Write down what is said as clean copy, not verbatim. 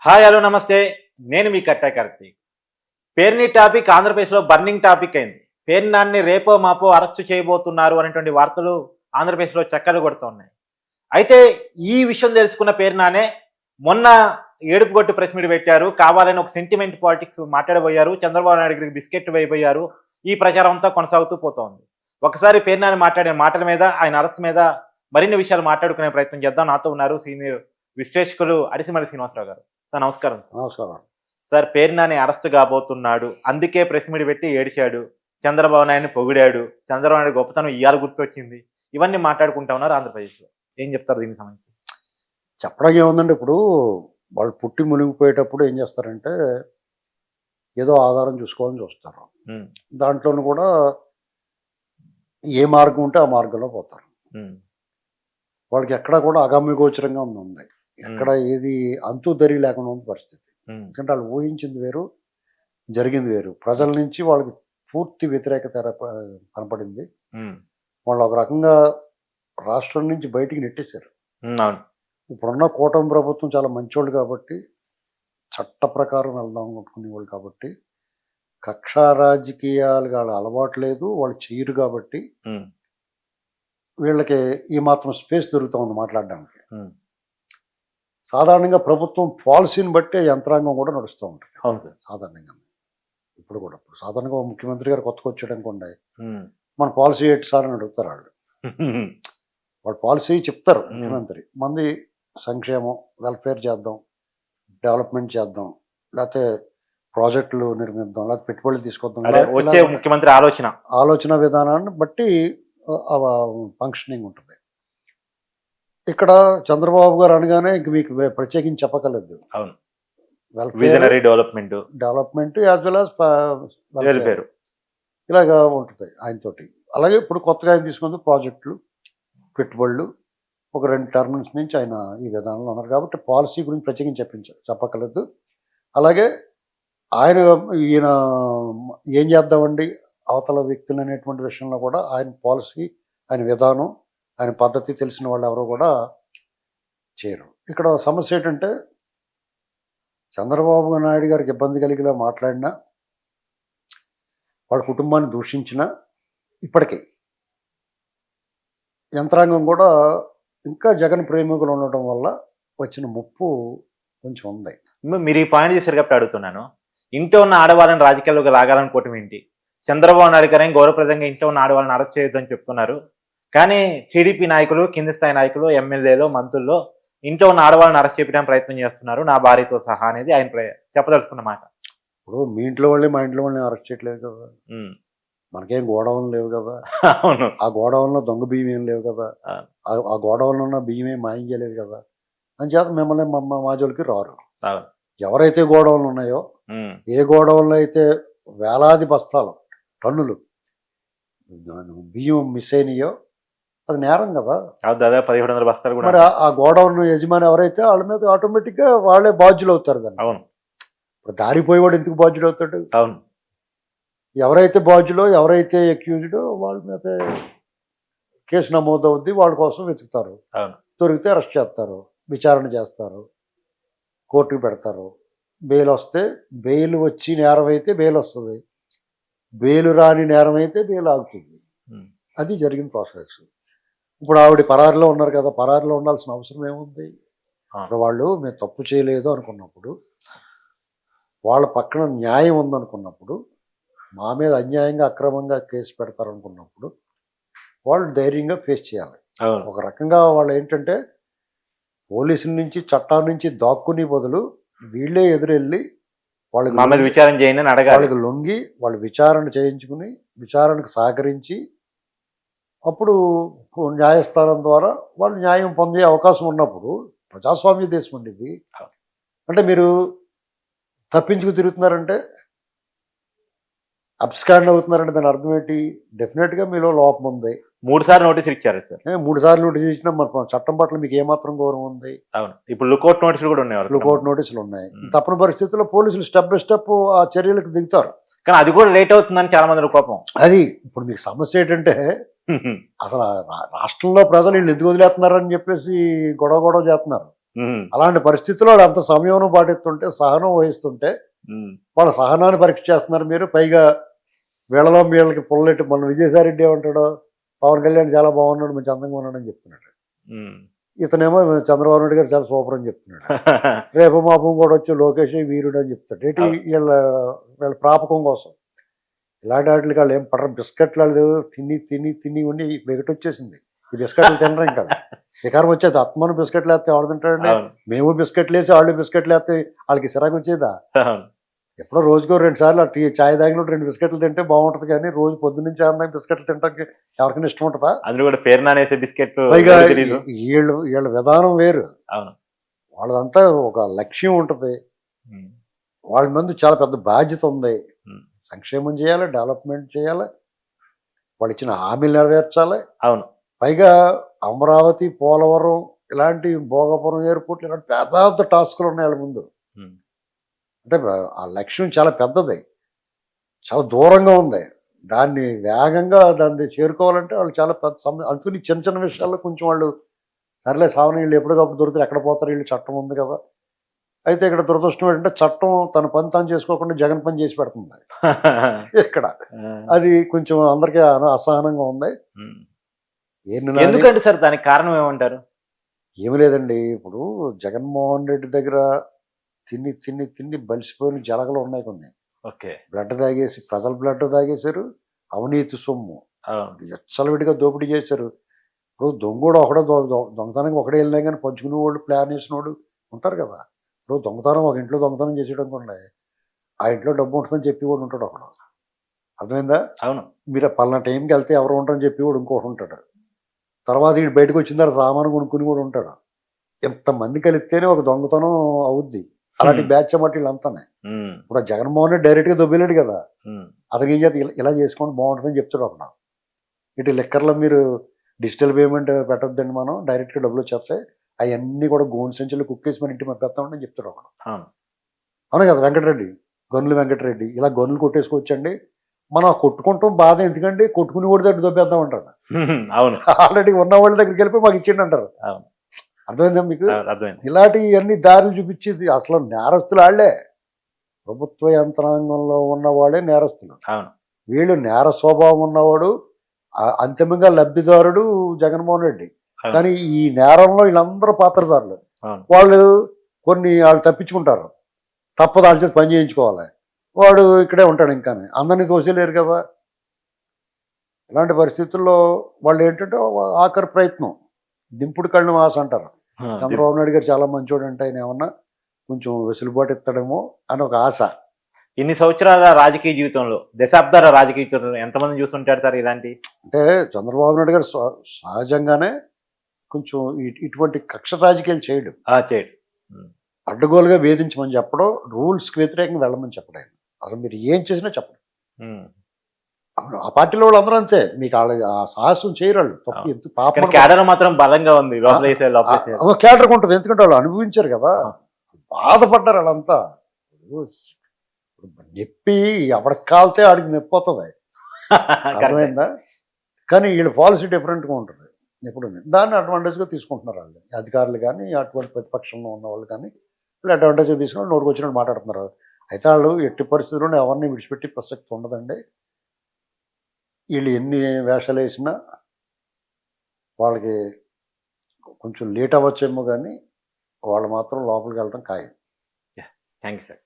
Hi hello నమస్తే. నేను మీ కట్టా Karthik. Perni topic ఆంధ్రప్రదేశ్‌లో బర్నింగ్ టాపిక్ అయింది. పేర్ని నానిని రేపో మాపో అరెస్ట్ చేయబోతున్నారు అనేటువంటి వార్తలు ఆంధ్రప్రదేశ్‌లో చక్కర్లు కొడుతున్నాయి. అయితే ఈ విషయం తెలుసుకున్న పేర్ని నాని మొన్న ఏడుపు గొట్టు ప్రెస్ మీట్ పెట్టారు. కావాలని ఒక సెంటిమెంట్ పాలిటిక్స్ మాట్లాడబోయారు. చంద్రబాబు నాయుడు గారికి బిస్కెట్ వేయబోయారు. ఈ ప్రచారం అంతా కొనసాగుతూ పోతోంది. ఒకసారి పేర్ని నాని మాట్లాడిన మాటల మీద, ఆయన అరెస్ట్ మీద మరిన్ని విషయాలు మాట్లాడుకునే ప్రయత్నం చేద్దాం. నాతో ఉన్నారు సీనియర్ విశ్లేషకులు అడిసిమల్లి శ్రీనివాసరావు గారు. సార్ నమస్కారం. నమస్కారం. సార్ పేర్ని నాని అరెస్ట్ కాబోతున్నాడు. అందుకే ప్రెస్ మీట్ పెట్టి ఏడిచాడు. చంద్రబాబు నాయుడిని పొగిడాడు. చంద్రబాబు నాయుడు గొప్పతనం ఇయ్యాల గుర్తొచ్చింది. ఇవన్నీ మాట్లాడుకుంటా ఉన్నారు ఆంధ్రప్రదేశ్‌లో. ఏం చెప్తారు దీనికి సంబంధించి? చెప్పడానికి ఏముందండి, ఇప్పుడు వాళ్ళు పుట్టి మునిగిపోయేటప్పుడు ఏం చేస్తారంటే, ఏదో ఆధారం చూసుకోవాలని చూస్తారు. హ్మ్. దాంట్లోను కూడా ఏ మార్గం ఉంటే ఆ మార్గంలో పోతారు. హ్మ్. వాళ్ళకి ఎక్కడా కూడా అగమ్య గోచరంగా ఉంది. ఎక్కడ ఏది అంతు దరి లేకుండా ఉంది పరిస్థితి. హ్మ్. ఎందుకంటే వాళ్ళు ఊహించింది వేరు, జరిగింది వేరు. ప్రజల నుంచి వాళ్ళకి పూర్తి వ్యతిరేకత కనపడింది. హ్మ్. వాళ్ళు ఒక రకంగా రాష్ట్రం నుంచి బయటికి నెట్టేశారు. అవును. ఇప్పుడున్న కూటమి ప్రభుత్వం చాలా మంచోళ్ళు కాబట్టి, చట్ట ప్రకారం వెళ్దాం అనుకునేవాళ్ళు కాబట్టి, కక్షా రాజకీయాలుగా వాళ్ళ అలవాటు లేదు, వాళ్ళు చెయ్యరు కాబట్టి హ్మ్. వీళ్ళకి ఈ మాత్రం స్పేస్ దొరుకుతా ఉంది మాట్లాడడానికి. హ్మ్. సాధారణంగా ప్రభుత్వం పాలసీని బట్టే యంత్రాంగం కూడా నడుస్తూ ఉంటుంది అవును సార్. సాధారణంగా. ఇప్పుడు సాధారణంగా ఓ ముఖ్యమంత్రి గారు కొత్తగా వచ్చాడనుకోండి, హ్మ్. మన పాలసీ ఏంటి సార్ అని అడుగుతారు వాళ్ళు. వాళ్ళు పాలసీ చెప్తారు ముఖ్యమంత్రి. మంది సంక్షేమం, వెల్ఫేర్ చేద్దాం, డెవలప్మెంట్ చేద్దాం, లేకపోతే ప్రాజెక్టులు నిర్మిద్దాం, లేకపోతే పెట్టుబడులు తీసుకొద్దాం. అదే వచ్చే ముఖ్యమంత్రి ఆలోచన విధానాన్ని బట్టి ఫంక్షనింగ్ ఉంటుంది. ఇక్కడ చంద్రబాబు గారు అనగానే ఇంక మీకు ప్రత్యేకించి చెప్పగలదు. అవును. Welfare, development as well as welfare ఇలాగా ఉంటుంది ఆయనతోటి. అలాగే ఇప్పుడు కొత్తగా ఆయన తీసుకుంది ప్రాజెక్టులు, పెట్టుబడులు. ఒక 2 టర్మ్స్ నుంచి ఆయన ఈ విధానంలో ఉన్నారు కాబట్టి పాలసీ గురించి ప్రత్యేకించి చెప్పగలదు. అలాగే ఈయన ఏం చేద్దామండి అవతల వ్యక్తులు అనేటువంటి విషయంలో కూడా ఆయన పాలసీ, ఆయన విధానం, ఆయన పద్ధతి తెలిసిన వాళ్ళు ఎవరో కూడా చేయరు. ఇక్కడ సమస్య ఏంటంటే, చంద్రబాబు నాయుడు గారికి ఇబ్బంది కలిగేలా మాట్లాడినా, వాళ్ళ కుటుంబాన్ని దూషించినా, ఇప్పటికీ యంత్రాంగం కూడా ఇంకా జగన్ ప్రేమికులు ఉండటం వల్ల వచ్చిన ముప్పు కొంచెం ఉంది. మీరు ఈ పాయింట్ చేశారు కాబట్టి అడుగుతున్నాను. ఇంట్లో ఉన్న ఆడవాళ్ళని రాజకీయాల్లోకి లాగాలనుకోవటం ఏంటి? చంద్రబాబు నాయుడు గారు గౌరవప్రదంగా ఇంట్లో ఉన్న ఆడవాళ్ళని అరెస్ట్ చేయొద్దని చెప్తున్నారు. కానీ టీడీపీ నాయకులు, కింది స్థాయి నాయకులు, ఎమ్మెల్యేలు, మంత్రుల్లో ఇంట్లో ఉన్న ఆడవాళ్ళని అరెస్ట్ చేయడానికి ప్రయత్నం చేస్తున్నారు, నా భార్యతో సహా అనేది ఆయన చెప్పదలుచుకున్న మాట. ఇప్పుడు మీ ఇంట్లో వాళ్ళే మా ఇంట్లో వాళ్ళని అరెస్ట్ చేయట్లేదు కదా. మనకేం గోడౌన్లు లేవు కదా. అవును. ఆ గోడౌన్లో దొంగ బియ్యం ఏం లేవు కదా. ఆ గోడౌన్లో ఉన్న బియ్యం ఏం మాయం చేయలేదు కదా. అంచేత మిమ్మల్ని మా జోలికి రారు. ఎవరైతే గోడౌన్లు ఉన్నాయో, ఏ గోడౌన్లో అయితే వేలాది బస్తాలు, టన్నులు బియ్యం మిస్ అయినాయో అది నేరం కదా. దాదాపు 1700 బస్తాలు కూడా. మరి ఆ గోడౌన్ యజమాని ఎవరైతే వాళ్ళ మీద ఆటోమేటిక్గా వాళ్ళే బాధ్యులు అవుతారు దాన్ని. అవును. ఇప్పుడు దారిపోయేవాడు ఎందుకు బాధ్యుడు అవుతాడు? అవును. ఎవరైతే బాధ్యులో, ఎవరైతే అక్యూజ్డో వాళ్ళ మీద కేసు నమోదు అవుద్ది, వాళ్ళ కోసం వెతుకుతారు. దొరికితే అరెస్ట్ చేస్తారు, విచారణ చేస్తారు, కోర్టుకు పెడతారు. బెయిల్ వస్తే, బెయిల్ వచ్చి నేరం అయితే బెయిల్ వస్తుంది, బెయిల్ రాని నేరం అయితే బెయిల్ ఆగుతుంది. అది జరిగిన ప్రాసెస్. ఇప్పుడు ఆవిడ పరారిలో ఉన్నారు కదా, పరారిలో ఉండాల్సిన అవసరం ఏముంది? ఇప్పుడు వాళ్ళు మేము తప్పు చేయలేదు అనుకున్నప్పుడు, వాళ్ళ పక్కన న్యాయం ఉందనుకున్నప్పుడు, మా మీద అన్యాయంగా అక్రమంగా కేసు పెడతారనుకున్నప్పుడు వాళ్ళు ధైర్యంగా ఫేస్ చేయాలి. ఒక రకంగా వాళ్ళు ఏంటంటే, పోలీసుల నుంచి, చట్టాల నుంచి దాక్కుని బదులు వీళ్ళే ఎదురెళ్ళి వాళ్ళకి విచారణ చేయండి, వాళ్ళకి లొంగి వాళ్ళు విచారణ చేయించుకుని, విచారణకు సహకరించి అప్పుడు న్యాయస్థానం ద్వారా వాళ్ళు న్యాయం పొందే అవకాశం ఉన్నప్పుడు, ప్రజాస్వామ్య దేశం అండి ఇది. అంటే మీరు తప్పించుకు తిరుగుతున్నారంటే, అబ్స్కాండ్ అవుతున్నారంటే దాని అర్థం ఏంటి? డెఫినెట్గా మీలో లోపం ఉంది. 3 సార్లు నోటీసులు ఇచ్చారు సార్. 3 సార్లు నోటీసులు ఇచ్చినా మన చట్టం పట్ల మీకు ఏమాత్రం గౌరవం ఉంది? అవును. ఇప్పుడు లుకౌట్ నోటీసులు కూడా ఉన్నాయి. లుకౌట్ నోటీసులు ఉన్నాయి. తప్పని పరిస్థితుల్లో పోలీసులు స్టెప్ బై స్టెప్ ఆ చర్యలకు దిగుతారు. కానీ అది కూడా లేట్ అవుతుందని చాలా మంది కోపం. అది ఇప్పుడు మీకు సమస్య ఏంటంటే, అసలు రాష్ట్రంలో ప్రజలు వీళ్ళు ఎందుకు వదిలేస్తున్నారని చెప్పేసి గొడవ చేస్తున్నారు. అలాంటి పరిస్థితుల్లో వాళ్ళు అంత సమయం పాటిస్తుంటే, సహనం వహిస్తుంటే, వాళ్ళ సహనాన్ని పరీక్ష చేస్తున్నారు మీరు. పైగా వీళ్ళలో వీళ్ళకి పుల్లెట్టి మన విజయసాయిరెడ్డి ఏమంటాడు, పవన్ కళ్యాణ్ చాలా బాగున్నాడు, మంచి అందంగా ఉన్నాడు అని చెప్తున్నాడు. ఇతనేమో చంద్రబాబు నాయుడు గారు చాలా సూపర్ అని చెప్తున్నాడు. రేపు మాపం కూడా వచ్చి లోకేష్ వీరుడు అని చెప్తాడు. ఏంటి వీళ్ళ ప్రాపకం కోసం. ఇలాంటి వాటికి వాళ్ళు ఏం పడరు. బిస్కెట్లు వాళ్ళు తిని తిని తిని ఉండి వెగటొచ్చేసింది. ఈ బిస్కెట్లు తినరు ఇంకా. వికారం వచ్చేది. ఆత్మను బిస్కెట్లు వేస్తే ఎవరు తింటాడండి? మేము బిస్కెట్లు వేసి వాళ్ళు బిస్కెట్లు వేస్తే వాళ్ళకి సిరాకు వచ్చేదా? ఎప్పుడో రోజుకో 2 సార్లు చాయ్ తాగిన 2 బిస్కెట్లు తింటే బాగుంటది, కానీ రోజు పొద్దున్నుంచి సాయంత్రం బిస్కెట్లు తింటానికి ఎవరికైనా ఇష్టం ఉంటుందా? అందులో కూడా పేరు నానేసే బిస్కెట్లు. పైగా వీళ్ళ విధానం వేరు. వాళ్ళదంతా ఒక లక్ష్యం ఉంటుంది. వాళ్ళ ముందు చాలా పెద్ద బాధ్యత ఉంది. సంక్షేమం చేయాలి, డెవలప్మెంట్ చేయాలి, వాళ్ళు ఇచ్చిన హామీలు నెరవేర్చాలి. అవును. పైగా అమరావతి, పోలవరం ఇలాంటి భోగపురం ఎయిర్పోర్ట్లు ఇలాంటి పెద్ద పెద్ద టాస్కులు ఉన్నాయి వాళ్ళ ముందు. అంటే ఆ లక్ష్యం చాలా పెద్దది, చాలా దూరంగా ఉంది. దాన్ని వేగంగా దాన్ని చేరుకోవాలంటే వాళ్ళు చాలా పెద్ద అందుకని చిన్న చిన్న విషయాల్లో కొంచెం వాళ్ళు సర్లే సావని, వీళ్ళు ఎప్పటికప్పుడు దొరుకుతారు, ఎక్కడ పోతారు, వీళ్ళు చట్టం ఉంది కదా. అయితే ఇక్కడ దురదృష్టం ఏంటంటే చట్టం తన పని తాను చేసుకోకుండా జగన్ పని చేసి పెడుతుంది ఇక్కడ. అది కొంచెం అందరికీ అసహనంగా ఉంది. ఎందుకంటే సార్ దానికి కారణం ఏమంటారు? ఏమి లేదండి, ఇప్పుడు జగన్మోహన్ రెడ్డి దగ్గర తిని తిని తిని బలిసిపోయిన జలగలు ఉన్నాయి కొన్ని. బ్లడ్ తాగేసి, ప్రజల బ్లడ్ తాగేశారు. అవినీతి సొమ్ము ఎచ్చలవిడిగా దోపిడీ చేశారు. ఇప్పుడు దొంగోడు ఒకడే దొంగతనానికి ఒకడే వెళ్ళినా కానీ పంచుకునే వాళ్ళు, ప్లాన్ వేసిన వాళ్ళు ఉంటారు కదా. ఇప్పుడు దొంగతనం ఒక ఇంట్లో దొంగతనం చేసేయడం కూడా ఆ ఇంట్లో డబ్బు ఉంటుందని చెప్పి కూడా ఉంటాడు ఒకడు. అర్థమైందా? అవును. మీరు పలానా టైంకి వెళ్తే ఎవరు ఉంటారని చెప్పి కూడా ఇంకోటి ఉంటాడు. తర్వాత వీడు బయటకు వచ్చిన తర్వాత సామాను కొనుక్కుని కూడా ఉంటాడు. ఎంతమంది కలిస్తేనే ఒక దొంగతనం అవుద్ది. అలాంటి బ్యాచ్ అన్నమాట వీళ్ళంతానే. ఇప్పుడు జగన్మోహన్ రెడ్డి డైరెక్ట్గా దొబ్బేలేడు కదా. అతనికి ఏం చేస్తే ఇలా చేసుకోండి బాగుంటుందని చెప్తాడు అక్కడ. ఇటు లెక్కర్లో మీరు డిజిటల్ పేమెంట్ పెట్టొద్దండి, మనం డైరెక్ట్గా డబ్బులు వచ్చేస్తాయి, అవన్నీ కూడా గోన్ సంచులు కుక్కేసి మన ఇంటి మధ్య పెడతామని చెప్తాడు అక్కడ. అవును కదా వెంకటరెడ్డి, గనులు వెంకటరెడ్డి ఇలా గనులు కొట్టేసుకోవచ్చండి, మనం కొట్టుకుంటాం బాధ ఎందుకండి, కొట్టుకుని కూడా దగ్గర దొబ్బేద్దాం అంటారు. అవును. ఆల్రెడీ ఉన్న వాళ్ళ దగ్గరికి వెళ్ళిపోయి మాకు ఇచ్చిండి అంటారు. అర్థమైందా మీకు? ఇలాంటివన్నీ దారులు చూపించేది అసలు నేరస్తులు వాళ్ళే. ప్రభుత్వ యంత్రాంగంలో ఉన్నవాడే నేరస్తులు. వీళ్ళు నేర స్వభావం ఉన్నవాడు, అంతిమంగా లబ్ధిదారుడు జగన్మోహన్ రెడ్డి. కానీ ఈ నేరంలో వీళ్ళందరూ పాత్రదారులు. వాళ్ళు తప్పించుకుంటారు, తప్పదు, వాళ్ళ చేత పని చేయించుకోవాలి. వాడు ఇక్కడే ఉంటాడు, ఇంకా అందరినీ తోసేలేరు కదా. ఇలాంటి పరిస్థితుల్లో వాళ్ళు ఏంటంటే ఆఖరి ప్రయత్నం, దింపుడు కళ్ళను ఆశ అంటారు. చంద్రబాబు నాయుడు గారు చాలా మంచోడు అంటే ఆయన ఏమన్నా కొంచెం వెసులుబాటు ఇస్తాడేమో అని ఒక ఆశ. ఇన్ని సంవత్సరాల రాజకీయ జీవితంలో, దశాబ్దాల రాజకీయ జీవితంలో ఎంతమంది చూస్తుంటారు సార్ ఇలాంటి? అంటే చంద్రబాబు నాయుడు గారు సహజంగానే కొంచెం ఇటువంటి కక్ష రాజకీయాలు చేయడు. అడ్డగోలుగా వేధించమని చెప్పడం, రూల్స్కి వ్యతిరేకంగా వెళ్ళమని చెప్పడం. అసలు మీరు ఏం చేసినా చెప్పడం. ఆ పార్టీలో వాళ్ళు అందరూ అంతే, మీకు ఆ సాహసం చేయరు వాళ్ళు. తప్పు ఎంత పాపం క్యాడర్ మాత్రం బలంగా ఉంది, క్యాడర్ ఉంటుంది. ఎందుకంటే వాళ్ళు అనుభవించారు కదా, బాధపడ్డారు వాళ్ళంతా. నొప్పి ఎవరికి కాలితే ఆడికి నొప్పి వస్తుంది, అర్థమైందా? కానీ వీళ్ళ పాలసీ డిఫరెంట్గా ఉంటుంది ఎప్పుడు. దాన్ని అడ్వాంటేజ్గా తీసుకుంటున్నారు వాళ్ళు, అధికారులు కానీ అటువంటి ప్రతిపక్షంలో ఉన్న వాళ్ళు కానీ. వీళ్ళు అడ్వాంటేజ్గా తీసుకుని నోరుకు వచ్చినట్టు మాట్లాడుతున్నారు. అయితే వాళ్ళు ఎట్టి పరిస్థితుల్లో ఎవరిని విడిచిపెట్టి ప్రసక్తి ఉండదండి. వీళ్ళు ఎన్ని వేషాలు వేసినా వాళ్ళకి కొంచెం లేట్ అవ్వచ్చేమో, కానీ వాళ్ళు మాత్రం లోపలికి వెళ్ళడం ఖాయం. Thank you sir.